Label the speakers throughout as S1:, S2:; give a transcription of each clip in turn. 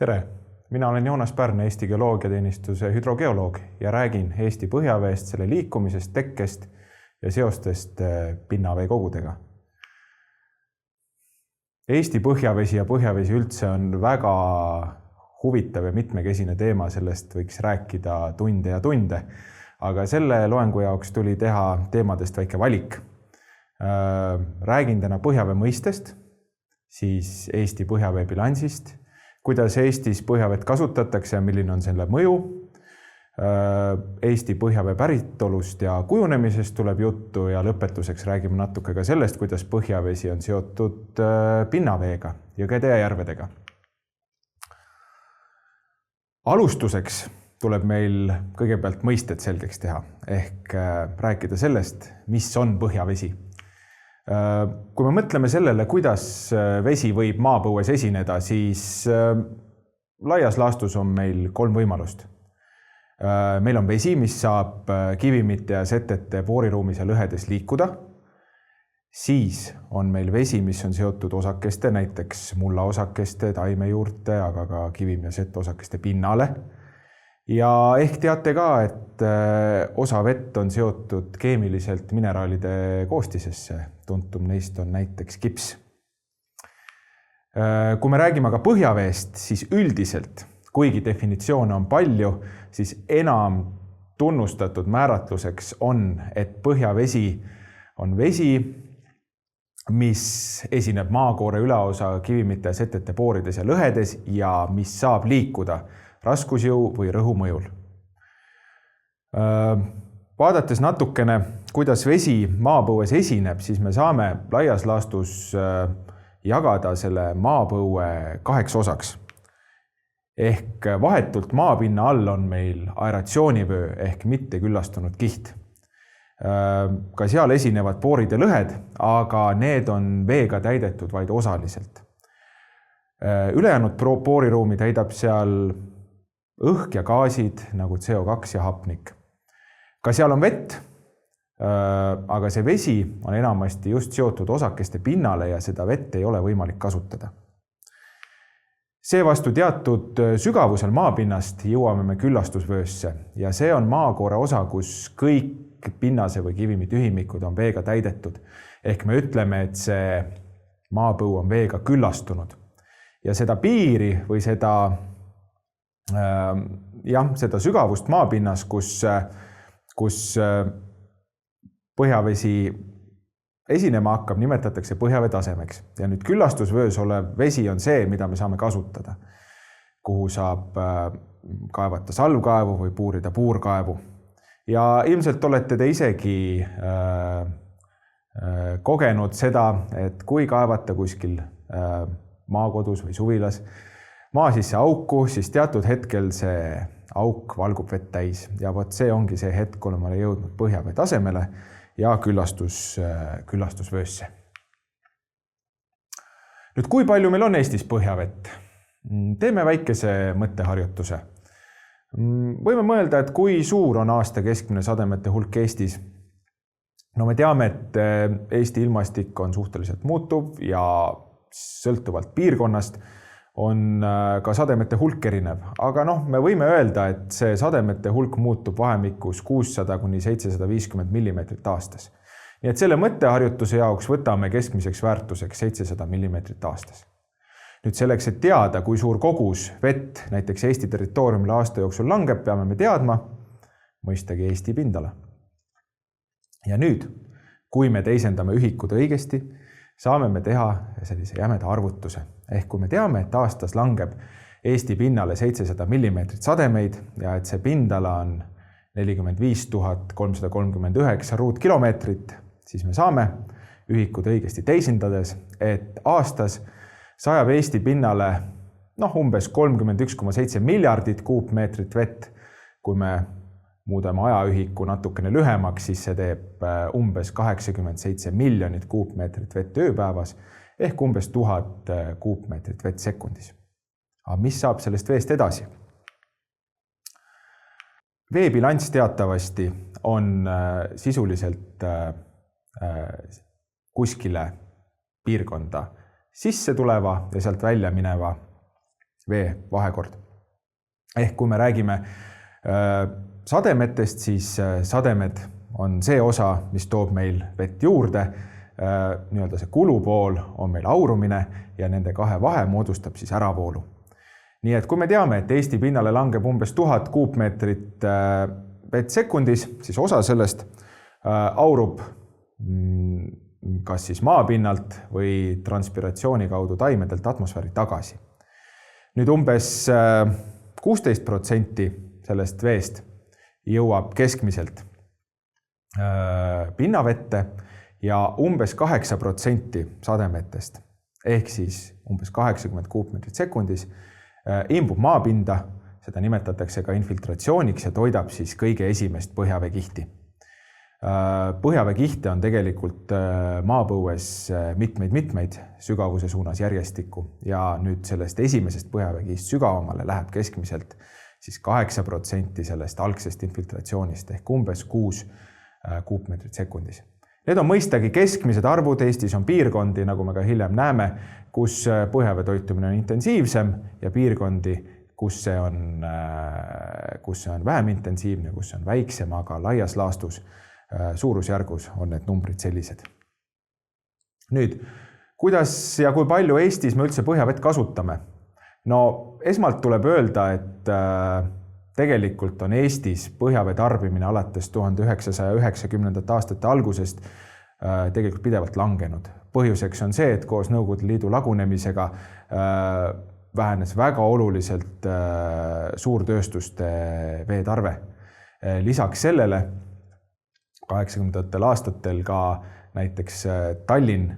S1: Tere! Mina olen Joonas Pärn, Eesti Geoloogiateenistuse hüdrogeoloog ja räägin Eesti põhjaveest, selle liikumisest, tekkest ja seostest pinnaveekogudega. Eesti põhjavesi ja põhjavesi üldse on väga huvitav ja mitmekesine teema, sellest võiks rääkida tunde ja tunde. Aga selle loengu jaoks tuli teha teemadest väike valik. Räägin täna põhjavee mõistest, siis Eesti põhjavee bilansist, kuidas Eestis põhjavett kasutatakse ja milline on selle mõju. Eesti põhjavee päritolust ja kujunemisest tuleb juttu ja lõpetuseks räägime natuke ka sellest, kuidas põhjavesi on seotud pinnaveega, jõgede ja järvedega. Alustuseks tuleb meil kõigepealt mõisted selgeks teha, ehk rääkida sellest, mis on põhjavesi. Kui me mõtleme sellele, kuidas vesi võib maapõues esineda, siis laias laastus on meil 3 võimalust. Meil on vesi, mis saab kivimite ja setete pooriruumis ja lõhedes liikuda. Siis on meil vesi, mis on seotud osakeste, näiteks mullaosakeste, taimejuurte, aga ka kivim- ja setosakeste pinnale. Ja ehk teate ka, et osa vett on seotud keemiliselt mineraalide koostisesse. Tuntum neist on näiteks kips. Kui me räägime aga põhjaveest, siis üldiselt, kuigi definitsioone on palju, siis enam tunnustatud määratluseks on, et põhjavesi on vesi, mis esineb maakoore üleosa kivimite ja setete poorides ja lõhedes ja mis saab liikuda raskusjõu või rõhu mõjul. Vaadates natukene, kuidas vesi maapõues esineb, siis me saame laias laastus jagada selle maapõue 2 osaks. Ehk vahetult maapinna all on meil aeratsioonivöö ehk mitte küllastunud kiht. Ka seal esinevad poorid ja lõhed, aga need on veega täidetud vaid osaliselt. Ülejäänud pooriruumi täidab seal õhk ja gaasid nagu CO2 ja hapnik. Ka seal on vett, aga see vesi on enamasti just seotud osakeste pinnale ja seda vett ei ole võimalik kasutada. Seevastu teatud sügavusel maapinnast jõuame me küllastusvöösse ja see on maakoore osa, kus kõik pinnase või kivimi tühimikud on veega täidetud. Ehk me ütleme, et see maapõu on veega küllastunud. Ja seda piiri või seda sügavust maapinnas, kus põhjavesi esinema hakkab, nimetatakse põhjavee tasemeks. Ja nüüd küllastusvöös olev vesi on see, mida me saame kasutada, kuhu saab kaevata salvkaevu või puurida puurkaevu. Ja ilmselt olete te isegi kogenud seda, et kui kaevata kuskil maakodus või suvilas maa sisse auku, siis teatud hetkel see auk valgub vett täis. Ja see ongi see hetk, kui oleme jõudnud põhjavee tasemele ja küllastusvöösse. Nüüd, kui palju meil on Eestis põhjavett? Teeme väikese mõtteharjutuse. Võime mõelda, et kui suur on aasta keskmine sademete hulk Eestis. No me teame, et Eesti ilmastik on suhteliselt muutuv ja sõltuvalt piirkonnast on ka sademete hulk erinev. Aga me võime öelda, et see sademete hulk muutub vahemikus 600–750 millimeetrit aastas. Nii et selle mõtteharjutuse jaoks võtame keskmiseks väärtuseks 700 millimeetrit aastas. Nüüd selleks, et teada, kui suur kogus vett näiteks Eesti territooriumile aasta jooksul langeb, peame me teadma mõistagi Eesti pindala. Ja nüüd, kui me teisendame ühikud õigesti, saame me teha sellise jämeda arvutuse. Ehk kui me teame, et aastas langeb Eesti pinnale 700 millimeetrit sademeid ja et see pindala on 45 339 ruutkilomeetrit, siis me saame ühikud õigesti teisendades, et aastas sajab Eesti pinnale umbes 31,7 miljardit kuupmeetrit vett. Kui me muudame ajaühiku natukene lühemaks, siis see teeb umbes 87 miljonit kuupmeetrit vett ööpäevas ehk umbes 1000 kuupmeetrit vett sekundis. Aga mis saab sellest veest edasi? Veebilanss teatavasti on sisuliselt kuskile piirkonda sisse tuleva ja sealt välja mineva vee vahekord. Ehk kui me räägime sademetest, siis sademed on see osa, mis toob meil vett juurde. Nii-öelda see kulupool on meil aurumine ja nende kahe vahe moodustab siis äravoolu. Nii et kui me teame, et Eesti pinnale langeb umbes 1000 kuupmeetrit vett sekundis, siis osa sellest aurub kas siis maapinnalt või transpiratsiooni kaudu taimedelt atmosfääri tagasi. Nüüd umbes 16% sellest veest jõuab keskmiselt pinnavette ja umbes 8% sademetest, ehk siis umbes 80 kuupmeetrit sekundis, imbub maapinda, seda nimetatakse ka infiltratsiooniks ja toidab siis kõige esimest põhjaveekihti. Põhjaveekihte on tegelikult maapõues mitmeid sügavuse suunas järjestikku ja nüüd sellest esimesest põhjaveekihist sügavamale läheb keskmiselt siis 8% sellest algsest infiltratsioonist ehk umbes 6 kuupmeetrit sekundis. Need on mõistagi keskmised arvud, Eestis on piirkondi, nagu me ka hiljem näeme, kus põhjavee toitumine on intensiivsem ja piirkondi, kus see on vähem intensiivne, kus see on väiksem, aga laias laastus suurusjärgus on need numbrid sellised. Nüüd, kuidas ja kui palju Eestis me üldse põhjavett kasutame? No esmalt tuleb öelda, et tegelikult on Eestis põhjavee tarbimine alates 1990. aastate algusest tegelikult pidevalt langenud. Põhjuseks on see, et koos Nõukogude Liidu lagunemisega vähenes väga oluliselt suurtööstuste veetarve. Lisaks sellele 80. aastatel ka näiteks Tallinn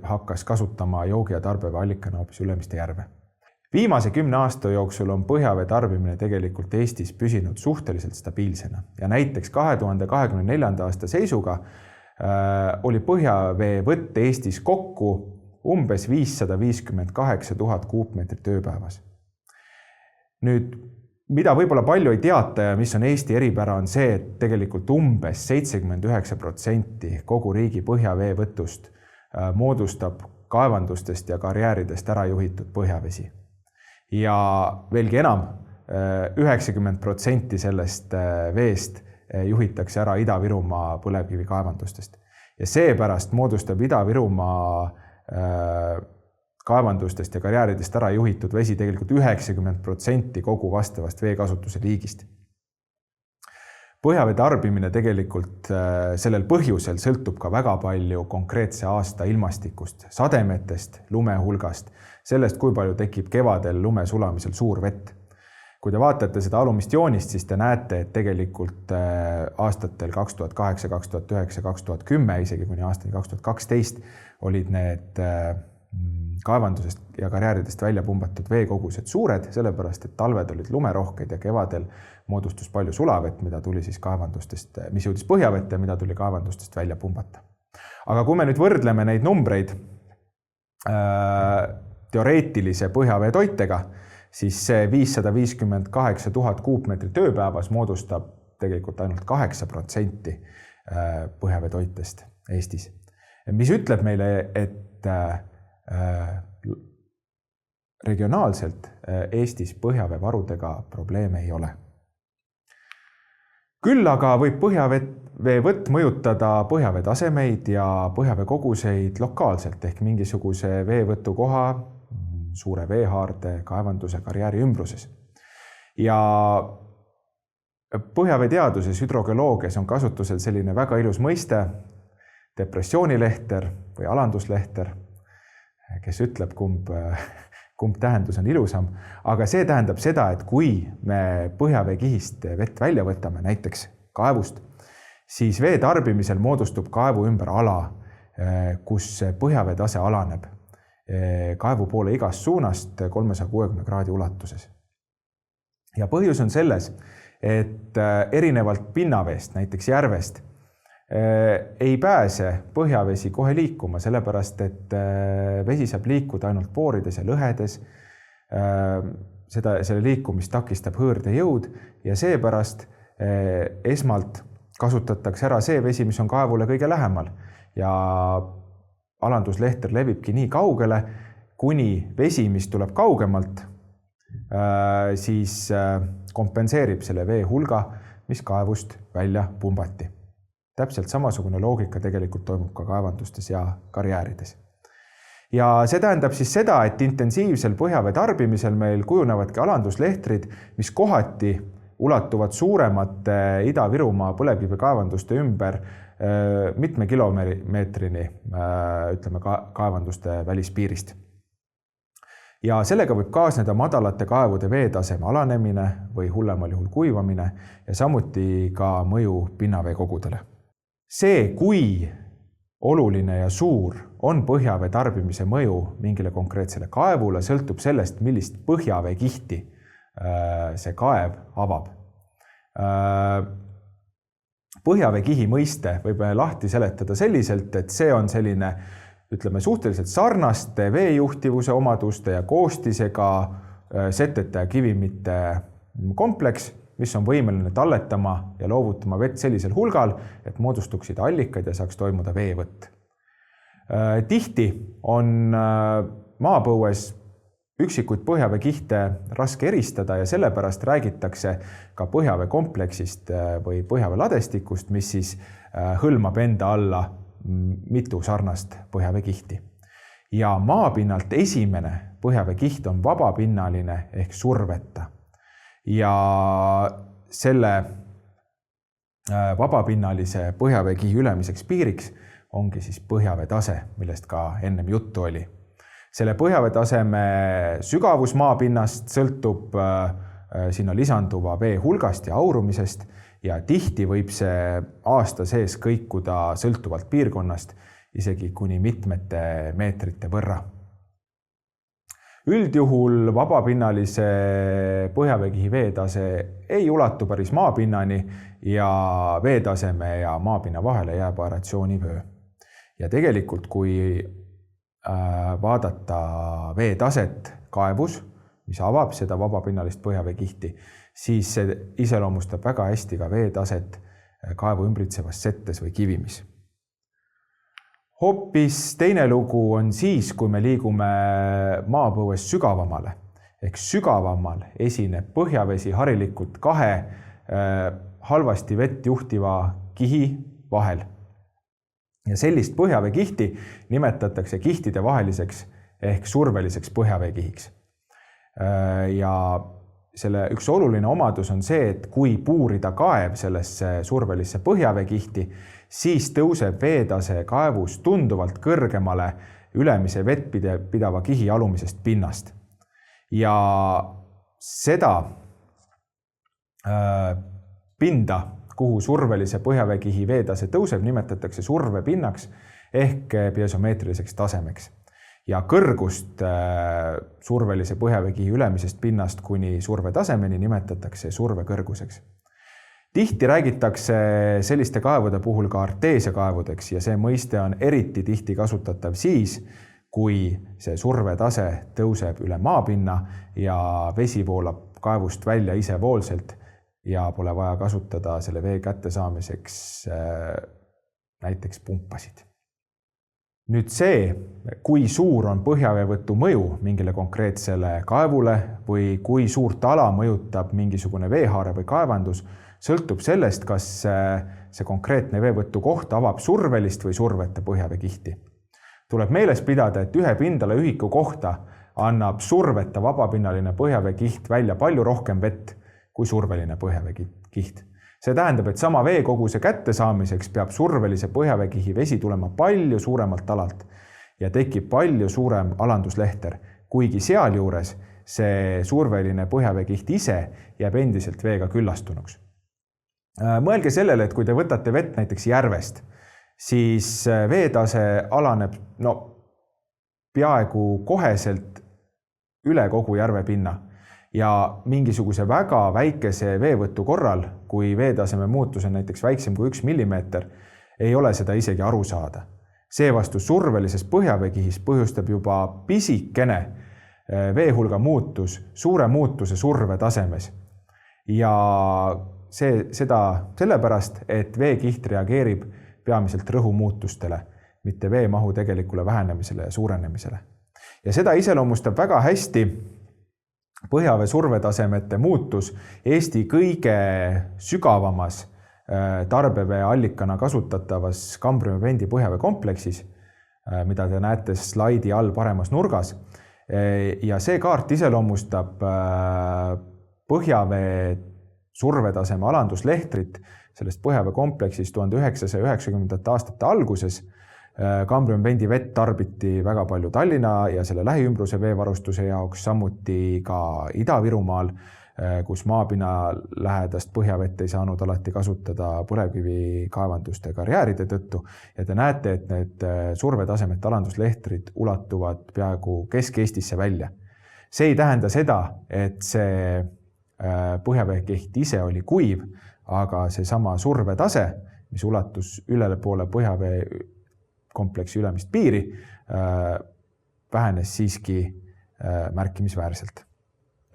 S1: hakkas kasutama joogi- ja tarbevee allikana hoopis Ülemiste järve. Viimase 10 aasta jooksul on põhjavee tarbimine tegelikult Eestis püsinud suhteliselt stabiilsena ja näiteks 2024. aasta seisuga oli põhjavee võtt Eestis kokku umbes 558 000 kuupmeetrit ööpäevas. Nüüd, mida võib-olla palju ei teata ja mis on Eesti eripära, on see, et tegelikult umbes 79% kogu riigi põhjavee võtust moodustab kaevandustest ja karjääridest ära juhitud põhjavesi. Ja veelgi enam, 90% sellest veest juhitakse ära Ida-Virumaa põlevkivi kaevandustest. Ja seepärast moodustab Ida-Virumaa kaevandustest ja karjääridest ära juhitud vesi tegelikult 90% kogu vastavast veekasutuse liigist. Põhjavee tarbimine tegelikult sellel põhjusel sõltub ka väga palju konkreetse aasta ilmastikust, sademetest, lume hulgast, sellest, kui palju tekib kevadel lume sulamisel suur vett. Kui te vaatate seda alumist joonist, siis te näete, et tegelikult aastatel 2008, 2009, 2010, isegi kuni aastani 2012 olid need kaevandusest ja karjääridest välja pumbatud veekogused suured, sellepärast, et talved olid lumerohked ja kevadel moodustus palju sulavett, mida tuli siis kaevandustest, mis jõudis põhjavette, mida tuli kaevandustest välja pumbata. Aga kui me nüüd võrdleme neid numbreid teoreetilise põhjavee toitega, siis see 558 000 kuupmeetrit ööpäevas moodustab tegelikult ainult 8% põhjavee toitest Eestis. Mis ütleb meile, et regionaalselt Eestis põhjaveevarudega probleeme ei ole. Küll aga võib põhjaveevõtt mõjutada põhjavee tasemeid ja põhjavee koguseid lokaalselt ehk mingisuguse veevõtu koha, suure veehaarde, kaevanduse, karjääri ümbruses. Ja põhjavee teaduses, hüdrogeoloogias on kasutusel selline väga ilus mõiste, depressioonilehter või alanduslehter, kes ütleb, kumb tähendus on ilusam, aga see tähendab seda, et kui me põhjaveekihist vett välja võtame, näiteks kaevust, siis vee tarbimisel moodustub kaevu ümber ala, kus põhjavee tase alaneb kaevu poole igast suunast 360 kraadi ulatuses. Ja põhjus on selles, et erinevalt pinnaveest, näiteks järvest, ei pääse põhjavesi kohe liikuma, sellepärast, et vesi saab liikuda ainult poorides ja lõhedes. Selle liikumist takistab hõõrdejõud ja seepärast esmalt kasutatakse ära see vesi, mis on kaevule kõige lähemal. Ja alanduslehter levibki nii kaugele, kuni vesi, mis tuleb kaugemalt, siis kompenseerib selle vee hulga, mis kaevust välja pumbati. Täpselt samasugune loogika tegelikult toimub ka kaevandustes ja karjäärides. Ja see tähendab siis seda, et intensiivsel põhjavee tarbimisel meil kujunevadki alanduslehtrid, mis kohati ulatuvad suuremate Ida-Virumaa põlevkivikaevanduste ümber mitme kilomeetrini, ütleme, kaevanduste välispiirist. Ja sellega võib kaasneda madalate kaevude veetaseme alanemine või hullemal juhul kuivamine ja samuti ka mõju pinnaveekogudele. See, kui oluline ja suur on põhjavee tarbimise mõju mingile konkreetsele kaevule, sõltub sellest, millist põhjaveekihti see kaev avab. Põhjaveekihi mõiste võib lahti seletada selliselt, et see on selline, ütleme, suhteliselt sarnaste veejuhtivuse omaduste ja koostisega setete ja kivimite kompleks, mis on võimeline talletama ja loovutama vett sellisel hulgal, et moodustuksid allikad ja saaks toimuda veevõtt. Tihti on maapõues üksikuid põhjaveekihte raske eristada ja sellepärast räägitakse ka põhjaveekompleksist või põhjaveeladestikust, mis siis hõlmab enda alla mitu sarnast põhjaveekihti. Ja maapinnalt esimene põhjaveekiht on vabapinnaline ehk surveta. Ja selle vabapinnalise põhjaveekihi ülemiseks piiriks ongi siis põhjaveetase, millest ka ennem juttu oli. Selle põhjaveetaseme sügavus maapinnast sõltub sinna lisanduva vee hulgast ja aurumisest ja tihti võib see aasta sees kõikuda sõltuvalt piirkonnast isegi kuni mitmete meetrite võrra. Üldjuhul vabapinnalise põhjaveekihi veetase ei ulatu päris maapinnani ja veetaseme ja maapinna vahele jääb aeratsioonivöö. Ja tegelikult, kui vaadata veetaset kaevus, mis avab seda vabapinnalist põhjaveekihti, siis see iseloomustab väga hästi ka veetaset kaevu ümbritsevas settes või kivimis. Hoopis teine lugu on siis, kui me liigume maapõues sügavamale. Ehk sügavamal esineb põhjavesi harilikult kahe halvasti vett juhtiva kihi vahel. Ja sellist põhjaveekihti nimetatakse kihtide vaheliseks ehk surveliseks põhjaveekihiks. Ja selle üks oluline omadus on see, et kui puurida kaev sellesse survelisse põhjaveekihti, siis tõuseb veetase kaevus tunduvalt kõrgemale ülemise vett pidava kihi alumisest pinnast. Ja seda pinda, kuhu survelise põhjaveekihi veetase tõuseb, nimetatakse survepinnaks ehk piesomeetriliseks tasemeks. Ja kõrgust survelise põhjaveekihi ülemisest pinnast kuni survetasemeni nimetatakse survekõrguseks. Tihti räägitakse selliste kaevude puhul ka arteesiakaevudeks ja see mõiste on eriti tihti kasutatav siis, kui see survetase tõuseb üle maapinna ja vesi voolab kaevust välja isevoolselt ja pole vaja kasutada selle vee kättesaamiseks näiteks pumpasid. Nüüd see, kui suur on põhjaveevõtu mõju mingile konkreetsele kaevule või kui suurt ala mõjutab mingisugune veehaare või kaevandus, sõltub sellest, kas see konkreetne veevõtu koht avab survelist või surveta põhjaveekihti. Tuleb meeles pidada, et ühe pindala ühiku kohta annab surveta vabapinnaline põhjaveekiht välja palju rohkem vett kui surveline põhjaveekiht. See tähendab, et sama veekoguse kättesaamiseks peab survelise põhjaveekihi vesi tulema palju suuremalt alalt ja tekib palju suurem alanduslehter, kuigi sealjuures see surveline põhjaveekiht ise jääb endiselt veega küllastunuks. Mõelge sellele, et kui te võtate vett näiteks järvest, siis veetase alaneb peaaegu koheselt üle kogu järve pinna. Ja mingisuguse väga väikese veevõtu korral, kui veetaseme muutus on näiteks väiksem kui 1 millimeeter, ei ole seda isegi aru saada. Seevastu survelises põhjaveekihis põhjustab juba pisikene veehulga muutus suure muutuse survetasemes. Ja seda sellepärast, et veekiht reageerib peamiselt rõhumuutustele, mitte veemahu tegelikule vähenemisele ja suurenemisele. Ja seda iseloomustab väga hästi põhjavee survetasemete muutus Eesti kõige sügavamas tarbevee allikana kasutatavas Kambriumi-Vendi põhjavee kompleksis, mida te näete slaidi all paremas nurgas. Ja see kaart iseloomustab põhjavee survetaseme alanduslehtrit sellest põhjavee kompleksis 1990. aastate alguses. Kambriumi-Vendi vett tarbiti väga palju Tallinna ja selle lähiümbruse veevarustuse jaoks, samuti ka Ida-Virumaal, kus maapinna lähedast põhjavett ei saanud alati kasutada põlevkivikaevanduste karjääride tõttu. Ja te näete, et need survetasemete alanduslehtrid ulatuvad peaaegu Kesk-Eestisse välja. See ei tähenda seda, et see põhjaveekiht ise oli kuiv, aga see sama survetase, mis ulatus ülele poole põhjavee kompleksi ülemist piiri, vähenes siiski märkimisväärselt.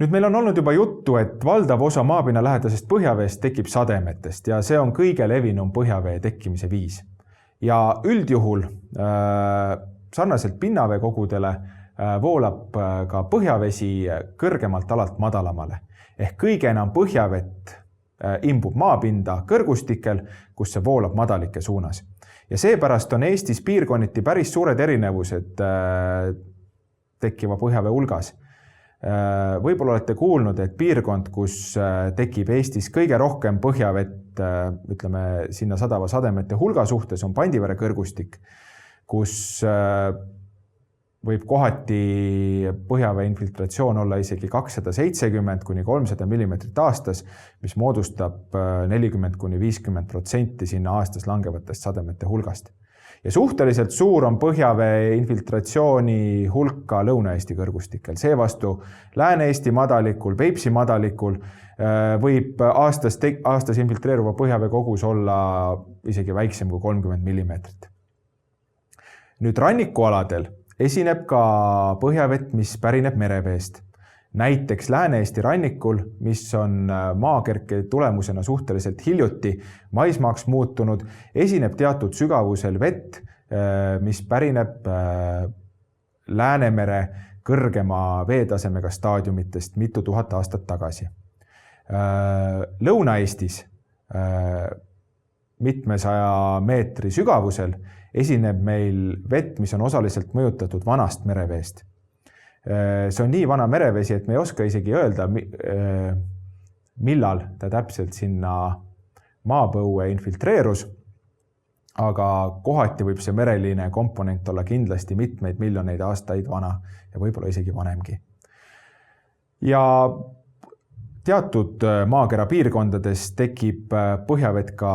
S1: Nüüd meil on olnud juba juttu, et valdav osa maapinna lähedasest põhjaveest tekib sademetest ja see on kõige levinum põhjavee tekkimise viis. Ja üldjuhul sarnaselt pinnaveekogudele voolab ka põhjavesi kõrgemalt alalt madalamale. Ehk kõige enam põhjavett imbub maapinda kõrgustikel, kus see voolab madalike suunas. Ja seepärast on Eestis piirkonniti päris suured erinevused tekkiva põhjavee hulgas. Võib-olla olete kuulnud, et piirkond, kus tekib Eestis kõige rohkem põhjavett, ütleme sinna sadava sademete hulga suhtes, on Pandivere kõrgustik, kus võib kohati põhjavee infiltratsioon olla isegi 270 kuni 300 millimeetrit aastas, mis moodustab 40–50% sinna aastas langevatest sademete hulgast. Ja suhteliselt suur on põhjavee infiltratsiooni hulka Lõuna-Eesti kõrgustikel. Seevastu Lääne-Eesti madalikul, Peipsi madalikul võib aastas infiltreeruva põhjavee kogus olla isegi väiksem kui 30 millimeetrit. Nüüd rannikualadel esineb ka põhjavett, mis pärineb mereveest. Näiteks Lääne-Eesti rannikul, mis on maakerke tulemusena suhteliselt hiljuti maismaaks muutunud, esineb teatud sügavusel vett, mis pärineb Läänemere kõrgema veetasemega staadiumitest mitu tuhat aastat tagasi. Lõuna-Eestis mitmesaja meetri sügavusel esineb meil vett, mis on osaliselt mõjutatud vanast mereveest. See on nii vana merevesi, et me ei oska isegi öelda, millal ta täpselt sinna maapõue infiltreerus, aga kohati võib see mereline komponent olla kindlasti mitmeid miljoneid aastaid vana ja võib-olla isegi vanemgi. Ja teatud maakera piirkondades tekib põhjavett ka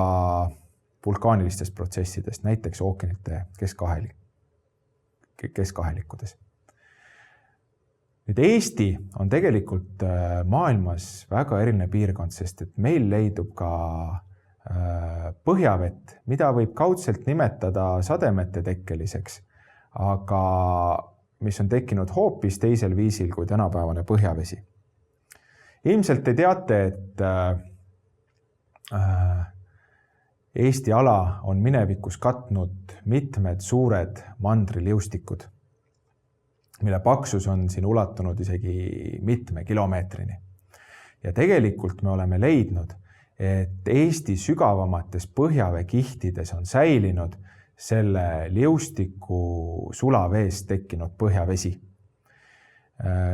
S1: vulkaanilistest protsessidest, näiteks ookeanite keskahelikudes. Nüüd Eesti on tegelikult maailmas väga eriline piirkond, sest et meil leidub ka põhjavett, mida võib kaudselt nimetada sademete tekkeliseks, aga mis on tekkinud hoopis teisel viisil kui tänapäevane põhjavesi. Ilmselt te teate, et Eesti ala on minevikus katnud mitmed suured mandriliustikud, mille paksus on siin ulatunud isegi mitme kilomeetrini. Ja tegelikult me oleme leidnud, et Eesti sügavamates põhjaveekihtides on säilinud selle liustiku sulaveest tekkinud põhjavesi.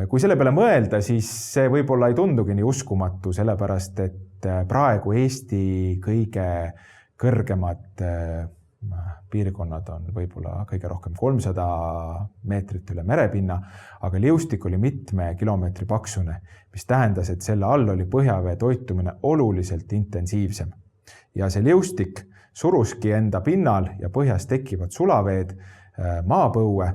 S1: Kui selle peale mõelda, siis see võib-olla ei tundugi nii uskumatu, sellepärast et praegu Eesti kõige kõrgemad piirkonnad on võib-olla kõige rohkem 300 meetrit üle merepinna, aga liustik oli mitme kilomeetri paksune, mis tähendas, et selle all oli põhjavee toitumine oluliselt intensiivsem. Ja see liustik suruski enda pinnal ja põhjas tekivad sulaveed maapõue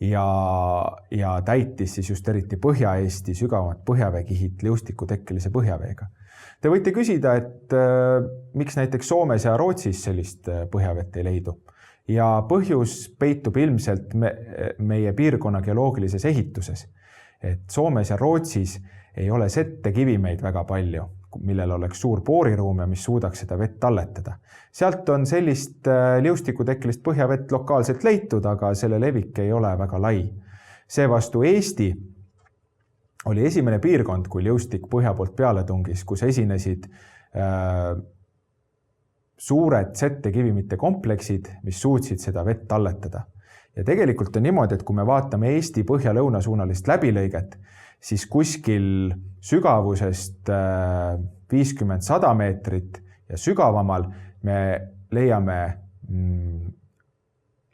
S1: ja täitis siis just eriti Põhja-Eesti sügavamad põhjaveekihid liustiku tekkelise põhjaveega. Te võite küsida, et miks näiteks Soomes ja Rootsis sellist põhjavett ei leidu. Ja põhjus peitub ilmselt meie piirkonna geoloogilises ehituses. Et Soomes ja Rootsis ei ole settekivimeid väga palju, millel oleks suur booriruum ja mis suudaks seda vett talletada. Sealt on sellist liustiku tekkelist põhjavett lokaalselt leitud, aga selle levik ei ole väga lai. Seevastu Eesti oli esimene piirkond, kui liustik põhja poolt peale tungis, kus esinesid suured settekivimite kompleksid, mis suutsid seda vett talletada. Ja tegelikult on niimoodi, et kui me vaatame Eesti põhja-lõuna suunalist läbilõiget, siis kuskil sügavusest 50-100 meetrit ja sügavamal me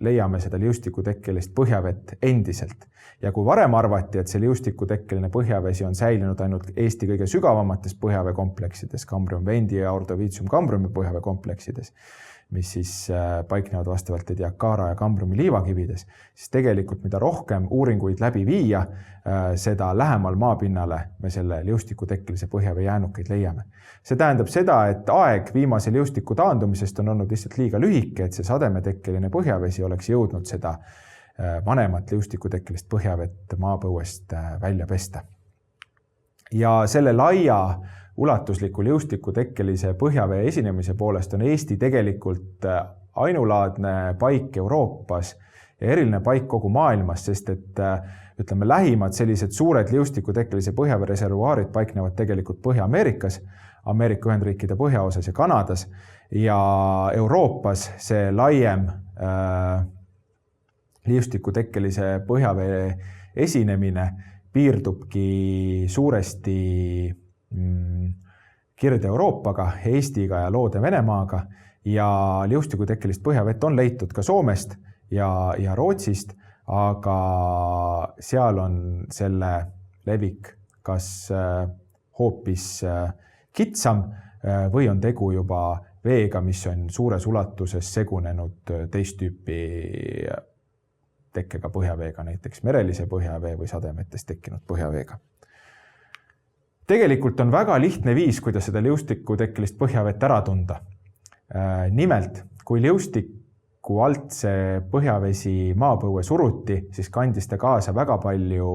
S1: leiame seda liustikutekkelist põhjavett endiselt. Ja kui varem arvati, et see liustikutekkeline põhjavesi on säilinud ainult Eesti kõige sügavamates põhjaveekompleksides, Cambrium vendi ja Ordoviциum cambriumi põhjaveekompleksides, mis siis paiknevad vastavalt Ediacara ja Cambriumi liivakivides, siis tegelikult mida rohkem uuringuid läbi viia, seda lähemal maapinnale me selle liustikutekkelise põhjavee jäänukeid leiame. See tähendab seda, et aeg viimase liustiku taandumisest on olnud lihtsalt liiga lühike, et see sademetekkeline põhjavesi oleks jõudnud seda vanemat liustikutekkelist põhjavett maapõuest välja pesta. Ja selle laia ulatusliku liustikutekkelise põhjavee esinemise poolest on Eesti tegelikult ainulaadne paik Euroopas ja eriline paik kogu maailmas, sest et ütleme, lähimad sellised suured liustikutekkelise põhjavee reservuaarid paiknevad tegelikult Põhja-Ameerikas, Ameerika Ühendriikide põhjaosas ja Kanadas ja Euroopas see laiem liustikutekkelise põhjavee esinemine piirdubki suuresti Kirde-Euroopaga, Eestiga ja Loode-Venemaaga ja liustikutekkelist põhjavett on leitud ka Soomest ja Rootsist, aga seal on selle levik kas hoopis kitsam või on tegu juba veega, mis on suures ulatuses segunenud teist tüüpi tekkega põhjaveega, näiteks merelise põhjavee või sademetest tekkinud põhjaveega. Tegelikult on väga lihtne viis, kuidas seda liustikutekkelist põhjavett ära tunda. Nimelt, kui liustiku alt see põhjavesi maapõue suruti, siis kandis ta kaasa väga palju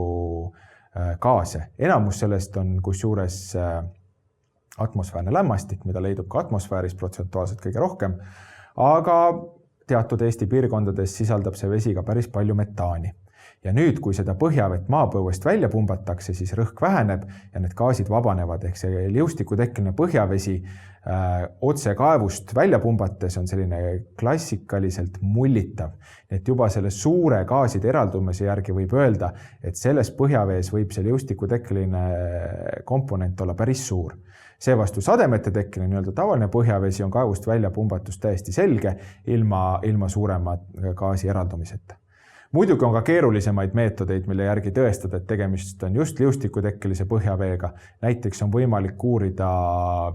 S1: gaase. Enamus sellest on kusjuures atmosfäärne lämmastik, mida leidub ka atmosfääris protsentuaalselt kõige rohkem, aga teatud Eesti piirkondades sisaldab see vesi ka päris palju metaani. Ja nüüd, kui seda põhjavett maapõuest välja pumbatakse, siis rõhk väheneb ja need gaasid vabanevad. Ehk see liustikutekkeline põhjavesi otse kaevust välja pumbates on selline klassikaliselt mullitav. Et juba selle suure gaaside eraldumise järgi võib öelda, et selles põhjavees võib see liustikutekkeline komponent olla päris suur. Seevastu sademete tekkeline nii-öelda tavaline põhjavesi on kaevust välja pumbatus täiesti selge ilma suurema gaasi eraldumiseta. Muidugi on ka keerulisemaid meetodeid, mille järgi tõestada, et tegemist on just liustikutekkelise põhjaveega. Näiteks on võimalik uurida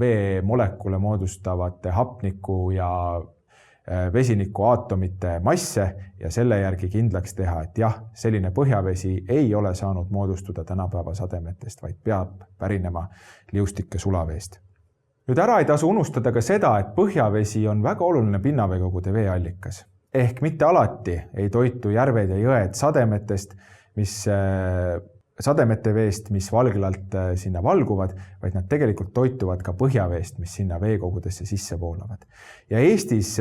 S1: vee molekule moodustavate hapniku ja vesiniku aatomite masse ja selle järgi kindlaks teha, et jah, selline põhjavesi ei ole saanud moodustuda tänapäeva sademetest, vaid peab pärinema liustike sulaveest. Nüüd ära ei tasu unustada ka seda, et põhjavesi on väga oluline pinnaveekogude veeallikas. Ehk mitte alati ei toitu järved ja jõed sademetest, sademete veest, mis valglalt sinna valguvad, vaid nad tegelikult toituvad ka põhjaveest, mis sinna veekogudesse sisse voolavad. Ja Eestis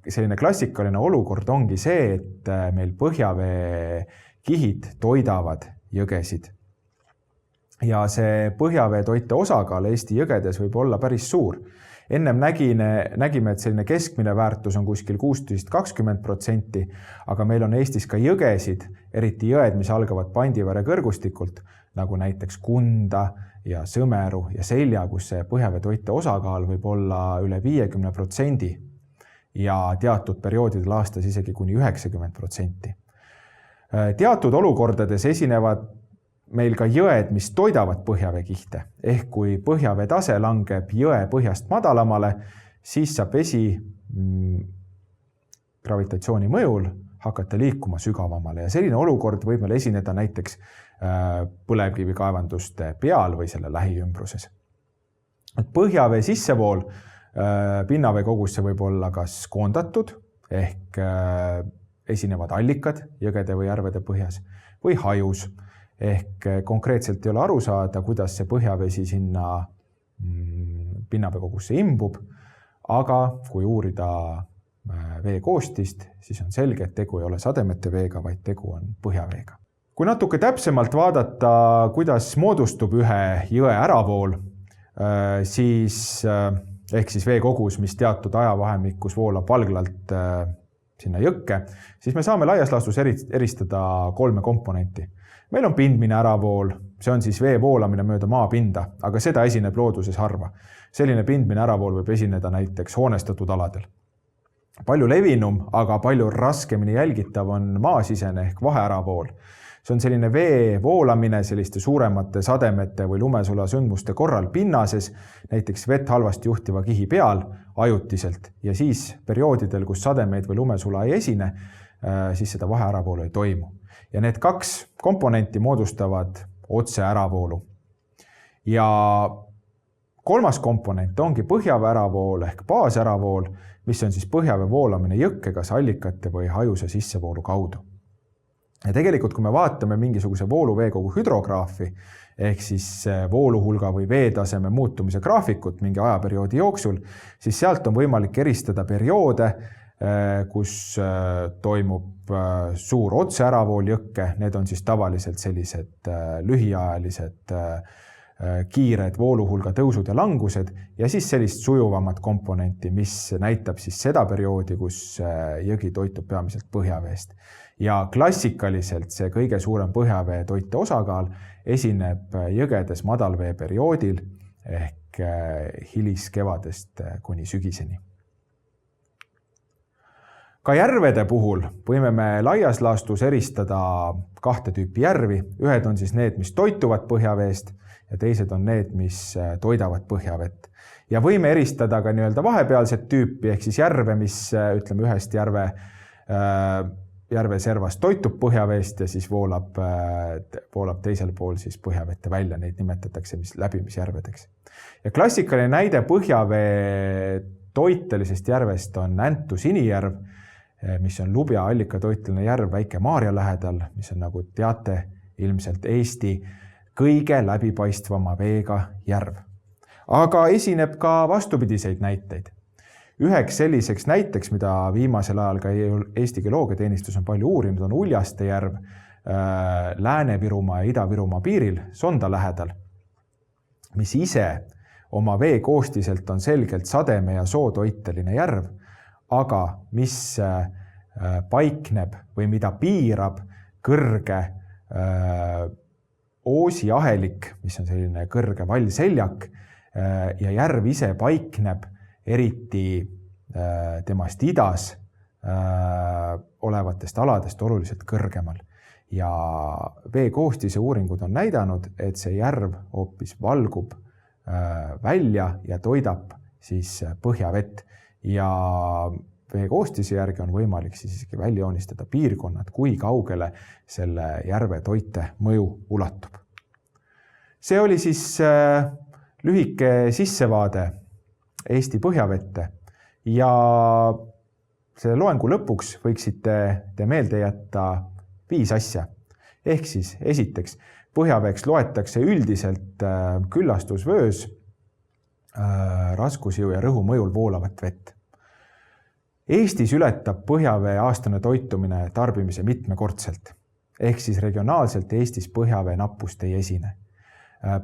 S1: selline klassikaline olukord ongi see, et meil põhjavee kihid toidavad jõgesid. Ja see põhjavee toite osakaal Eesti jõgedes võib olla päris suur. Ennem nägime, et selline keskmine väärtus on kuskil 16-20%, aga meil on Eestis ka jõgesid, eriti jõed, mis algavad Pandivere kõrgustikult, nagu näiteks Kunda ja Sõmeru ja Selja, kus see põhjavee toite osakaal võib olla üle 50% ja teatud perioodidel aastas isegi kuni 90%. Teatud olukordades esinevad meil ka jõed, mis toidavad põhjaveekihte, ehk kui põhjavee tase langeb jõe põhjast madalamale, siis saab vesi gravitatsiooni mõjul hakata liikuma sügavamale ja selline olukord võib meil esineda näiteks põlevkivikaevanduste peal või selle lähiümbruses. Põhjavee sissevool pinnaveekogusse võib olla kas koondatud ehk esinevad allikad jõgede või järvede põhjas või hajus. Ehk konkreetselt ei ole aru saada, kuidas see põhjavesi sinna pinnaveekogusse imbub, aga kui uurida vee koostist, siis on selge, et tegu ei ole sademete veega, vaid tegu on põhjaveega. Kui natuke täpsemalt vaadata, kuidas moodustub ühe jõe äravool, siis ehk siis veekogus, mis teatud ajavahemikus voolab valglalt sinna jõkke, siis me saame laias laastus eristada 3 komponenti. Meil on pindmine äravool, see on siis vee voolamine mööda maapinda, aga seda esineb looduses harva. Selline pindmine äravool võib esineda näiteks hoonestatud aladel. Palju levinum, aga palju raskemini jälgitav on maasisene ehk vaheäravool. See on selline vee voolamine selliste suuremate sademete või lumesula sündmuste korral pinnases, näiteks vett halvasti juhtiva kihi peal ajutiselt ja siis perioodidel, kus sademeid või lumesula ei esine, siis seda vaheäravoolu ei toimu. Ja need 2 komponenti moodustavad otse äravoolu. Ja 3. komponent ongi põhjavee äravool ehk baasäravool, mis on siis põhjavee voolamine jõkke kas allikate või hajuse sissevoolu kaudu. Ja tegelikult, kui me vaatame mingisuguse vooluveekogu hüdrograafi, ehk siis vooluhulga või veetaseme muutumise graafikut mingi ajaperioodi jooksul, siis sealt on võimalik eristada perioode, kus toimub suur otseäravool jõkke, need on siis tavaliselt sellised lühiajalised kiired vooluhulga tõusud ja langused ja siis sellist sujuvamat komponenti, mis näitab siis seda perioodi, kus jõgi toitub peamiselt põhjaveest. Ja klassikaliselt see kõige suurem põhjavee toite osakaal esineb jõgedes madalvee perioodil ehk hiliskevadest kuni sügiseni. Ka järvede puhul võime me laias laastus eristada 2 tüüpi järvi. Ühed on siis need, mis toituvad põhjaveest ja teised on need, mis toidavad põhjavett. Ja võime eristada ka nii-öelda vahepealset tüüpi ehk siis järve, mis ütleme ühest järve servast toitub põhjaveest ja siis voolab teisel pool siis põhjavette välja. Neid nimetatakse läbimisjärvedeks. Ja klassikaline näide põhjavee toitelisest järvest on Äntu Sinijärv, mis on lubja allikatoiteline järv Väike-Maarja lähedal, mis on, nagu teate, ilmselt Eesti kõige läbipaistvama veega järv. Aga esineb ka vastupidiseid näiteid. Üheks selliseks näiteks, mida viimasel ajal ka Eesti Geoloogiateenistus on palju uurinud, on Uljaste järv Lääne-Virumaa ja Ida-Virumaa piiril Sonda lähedal, mis ise oma vee koostiselt on selgelt sademe- ja sootoiteline järv, aga mis paikneb või mida piirab kõrge oosiahelik, mis on selline kõrge vallseljak ja järv ise paikneb eriti temast idas olevatest aladest oluliselt kõrgemal. Ja vee koostise uuringud on näidanud, et see järv hoopis valgub välja ja toidab siis põhjavett. Ja vee koostise järgi on võimalik siis isegi välja joonistada piirkonnad, kui kaugele selle järve toite mõju ulatub. See oli siis lühike sissevaade Eesti põhjavette ja selle loengu lõpuks võiksite te meelde jätta 5 asja. Ehk siis esiteks, põhjaveeks loetakse üldiselt küllastusvöös raskusjõu ja rõhu mõjul voolavat vett. Eestis ületab põhjavee aastane toitumine tarbimise mitmekordselt, ehk siis regionaalselt Eestis põhjavee nappust ei esine.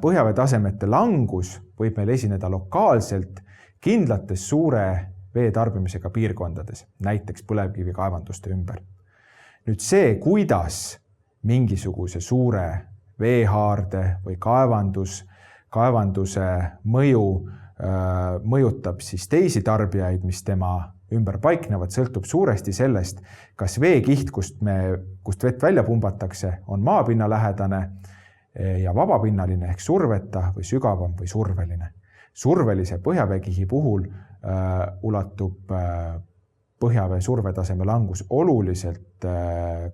S1: Põhjavee tasemete langus võib meil esineda lokaalselt kindlates suure vee tarbimisega piirkondades, näiteks põlevkivi kaevanduste ümber. Nüüd see, kuidas mingisuguse suure veehaarde või kaevanduse mõju mõjutab siis teisi tarbijaid, mis tema ümber paiknevad, sõltub suuresti sellest, kas veekiht, kust vett välja pumbatakse, on maapinna lähedane ja vabapinnaline ehk surveta või sügavam või surveline. Survelise põhjaveekihi puhul ulatub põhjavee survetaseme langus oluliselt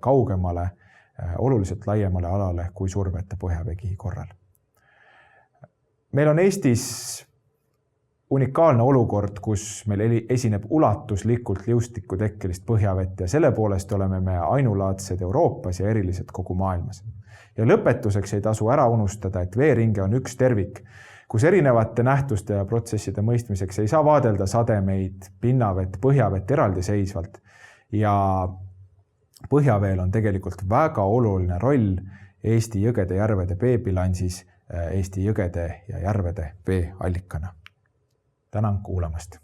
S1: kaugemale, oluliselt laiemale alale kui surveta põhjaveekihi korral. Meil on Eestis unikaalne olukord, kus meil esineb ulatuslikult liustikutekkelist põhjavett ja selle poolest oleme me ainulaadsed Euroopas ja erilised kogu maailmas. Ja lõpetuseks ei tasu ära unustada, et veeringe on üks tervik, kus erinevate nähtuste ja protsesside mõistmiseks ei saa vaadelda sademeid, pinnavett, põhjavett eraldiseisvalt ja põhjaveel on tegelikult väga oluline roll Eesti jõgede järvede veebilansis Eesti jõgede ja järvede veeallikana. Tänan kuulamast!